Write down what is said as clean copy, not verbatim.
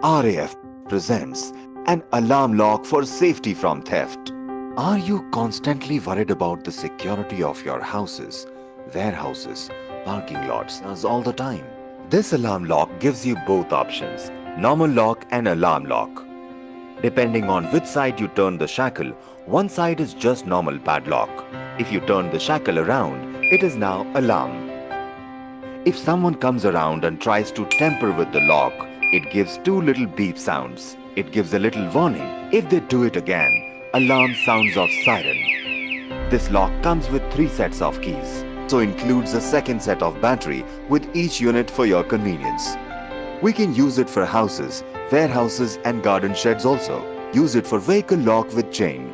RAF presents an alarm lock for safety from theft. Are you constantly worried about the security of your houses, warehouses, parking lots all the time? This alarm lock gives you both options, normal lock and alarm lock. Depending on which side you turn the shackle, one side is just normal padlock. If you turn the shackle around, it is now alarm. If someone comes around and tries to tamper with the lock, it gives two little beep sounds. It gives a little warning. If they do it again, alarm sounds of siren. This lock comes with 3 sets of keys, so includes a second set of battery with each unit for your convenience. We can use it for houses, warehouses and garden sheds also. Use it for vehicle lock with chain.